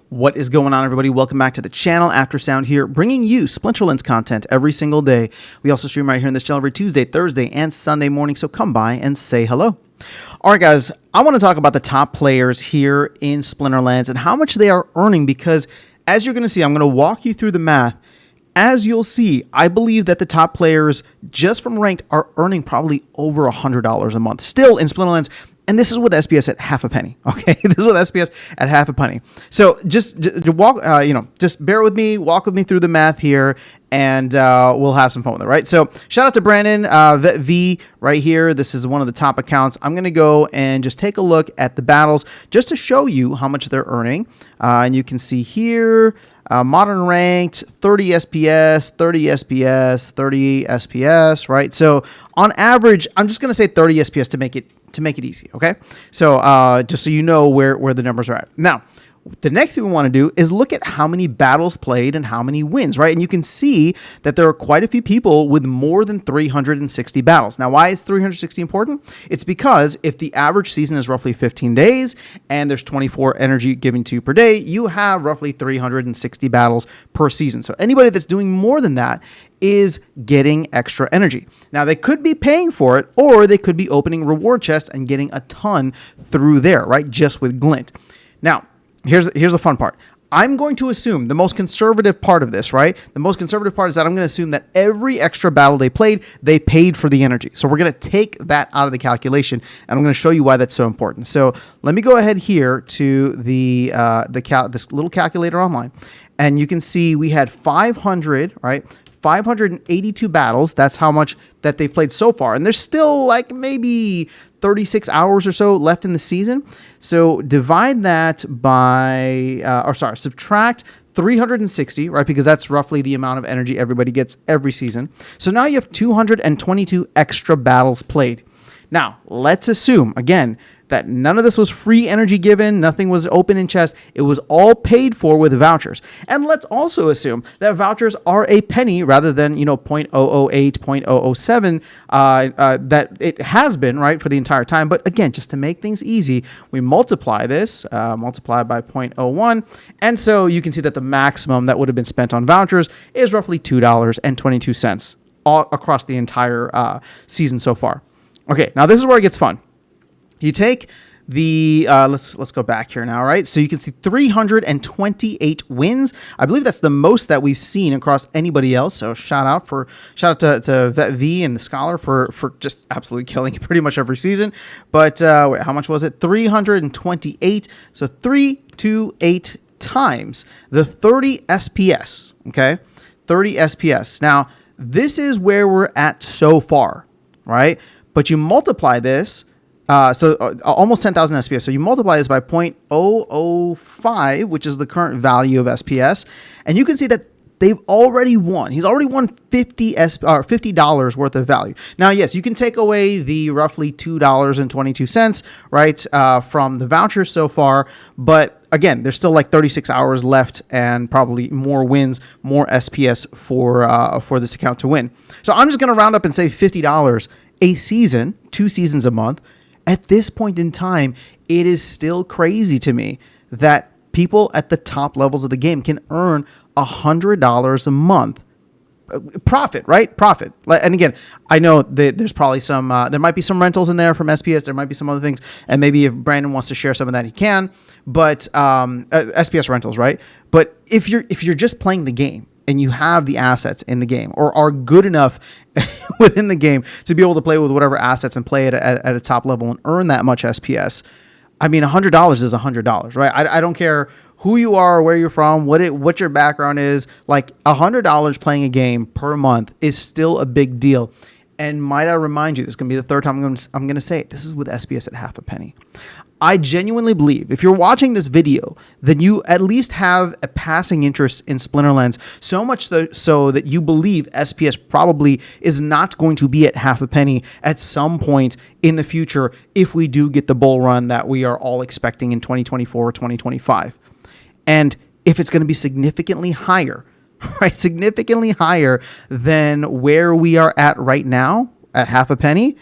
What is going on, everybody? Welcome back to the channel. Aftersound here, bringing you Splinterlands content every single day. We also stream right here in this channel every Tuesday, Thursday, and Sunday morning, so come by and say hello. All right, guys, I want to talk about the top players here in Splinterlands and how much they are earning because, as you're going to see, I'm going to walk you through the math. As you'll see, I believe that the top players, just from ranked, are earning probably over $100 a month still in Splinterlands. And this is with SPS at half a penny. Okay, this is with SPS at half a penny. So just walk, just bear with me, walk with me through the math here, and we'll have some fun with it, right? So shout out to Brandon V right here. This is one of the top accounts. I'm gonna go and just take a look at the battles just to show you how much they're earning. And you can see here, modern ranked, 30 SPS, 30 SPS, 30 SPS, right? So on average, I'm just gonna say 30 SPS to make it easy, okay? So just so you know where the numbers are at. Now, the next thing we want to do is look at how many battles played and how many wins, right? And you can see that there are quite a few people with more than 360 battles. Now, why is 360 important? It's because if the average season is roughly 15 days and there's 24 energy given to you per day, you have roughly 360 battles per season. So anybody that's doing more than that is getting extra energy. Now, they could be paying for it, or they could be opening reward chests and getting a ton through there, right? Just with Glint. Now, here's the fun part. I'm going to assume the most conservative part of this, right? The most conservative part is that I'm going to assume that every extra battle they played, they paid for the energy. So we're going to take that out of the calculation, and I'm going to show you why that's so important. So let me go ahead here to this little calculator online, and you can see we had 500, right? 582 battles. That's how much that they've played so far. And there's still like maybe 36 hours or so left in the season. So divide that by, subtract 360, right? Because that's roughly the amount of energy everybody gets every season. So now you have 222 extra battles played. Now, let's assume, again, that none of this was free energy given, nothing was open in chest, it was all paid for with vouchers. And let's also assume that vouchers are a penny rather than, 0.008, 0.007, that it has been, right, for the entire time. But again, just to make things easy, we multiply this, multiply by 0.01, and so you can see that the maximum that would have been spent on vouchers is roughly $2.22 all across the entire season so far. Okay, now this is where it gets fun. You take the, let's go back here now, right? So you can see 328 wins. I believe that's the most that we've seen across anybody else. So shout out to Vet V and the Scholar for just absolutely killing it pretty much every season. But wait, how much was it? 328. So 328 times the 30 SPS, okay? 30 SPS. Now, this is where we're at so far, right? But you multiply this, almost 10,000 SPS. So you multiply this by 0.005, which is the current value of SPS, and you can see that they've already won. He's already won $50 worth of value. Now, yes, you can take away the roughly $2.22, right, from the vouchers so far, but again, there's still like 36 hours left and probably more wins, more SPS for this account to win. So I'm just going to round up and say $50 a season, 2 seasons a month. At this point in time, it is still crazy to me that people at the top levels of the game can earn $100 a month. Profit, right? Profit. And again, I know that there's probably some, there might be some rentals in there from SPS. There might be some other things. And maybe if Brandon wants to share some of that, he can. But SPS rentals, right? But if you're just playing the game and you have the assets in the game or are good enough within the game to be able to play with whatever assets and play it at a top level and earn that much SPS, I mean, $100 is $100, right? I don't care who you are, where you're from, what your background is. Like $100 playing a game per month is still a big deal. And might I remind you, this is going to be the third time I'm going to say it. This is with SPS at half a penny. I genuinely believe if you're watching this video, then you at least have a passing interest in Splinterlands, so much so that you believe SPS probably is not going to be at half a penny at some point in the future if we do get the bull run that we are all expecting in 2024 or 2025. And if it's going to be significantly higher, right, significantly higher than where we are at right now at half a penny,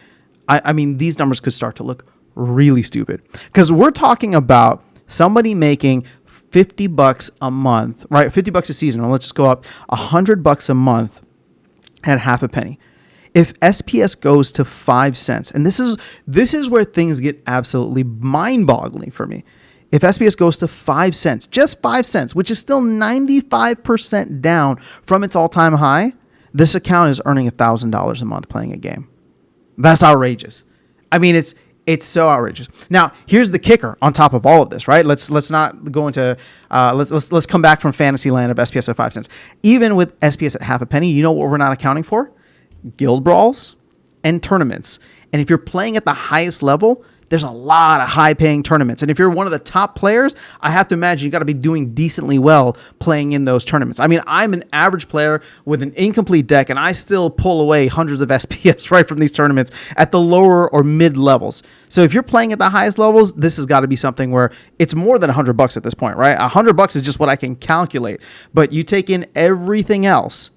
I mean, these numbers could start to look really stupid because we're talking about somebody making $50 a month, right? $50 a season, or let's just go up $100 a month at half a penny. If SPS goes to 5 cents, and this is where things get absolutely mind-boggling for me. If SPS goes to 5 cents, just 5 cents, which is still 95% down from its all-time high, this account is earning $1,000 a month playing a game. That's outrageous. I mean, it's so outrageous. Now, here's the kicker on top of all of this, right? Let's not go into let's come back from fantasy land of SPS at 5 cents. Even with SPS at half a penny, you know what we're not accounting for? Guild brawls and tournaments. And if you're playing at the highest level, there's a lot of high-paying tournaments. And if you're one of the top players, I have to imagine you got to be doing decently well playing in those tournaments. I mean, I'm an average player with an incomplete deck, and I still pull away hundreds of SPS right from these tournaments at the lower or mid levels. So if you're playing at the highest levels, this has got to be something where it's more than $100 at this point, right? $100 is just what I can calculate. But you take in everything else.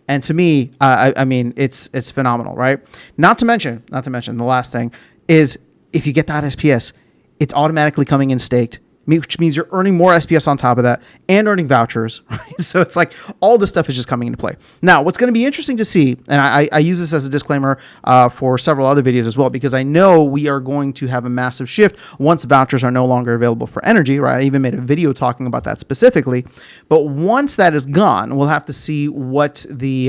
And to me, I mean, it's phenomenal, right? Not to mention, the last thing is if you get that SPS, it's automatically coming in staked, which means you're earning more SPS on top of that and earning vouchers, right? So it's like all this stuff is just coming into play. Now, what's going to be interesting to see, and I use this as a disclaimer for several other videos as well, because I know we are going to have a massive shift once vouchers are no longer available for energy, right? I even made a video talking about that specifically. But once that is gone, we'll have to see what the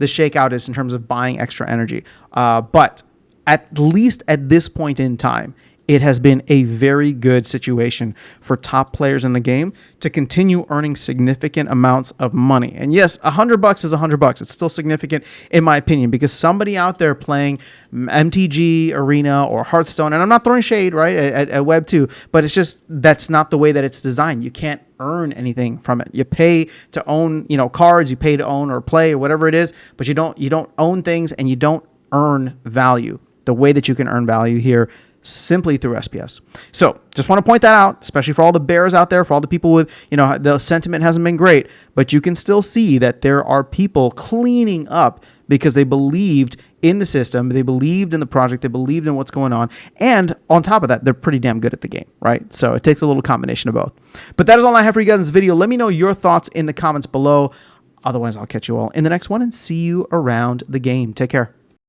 shakeout is in terms of buying extra energy. But at least at this point in time, it has been a very good situation for top players in the game to continue earning significant amounts of money. And yes, $100 is $100. It's still significant in my opinion, because somebody out there playing MTG Arena or Hearthstone, and I'm not throwing shade, right, at Web 2, but it's just that's not the way that it's designed. You can't earn anything from it. You pay to own, cards, you pay to own or play or whatever it is, but you don't own things and you don't earn value the way that you can earn value here simply through SPS. So just want to point that out, especially for all the bears out there, for all the people with, the sentiment hasn't been great, but you can still see that there are people cleaning up because they believed in the system, they believed in the project, they believed in what's going on. And on top of that, they're pretty damn good at the game, right? So it takes a little combination of both. But that is all I have for you guys in this video. Let me know your thoughts in the comments below. Otherwise, I'll catch you all in the next one and see you around the game. Take care.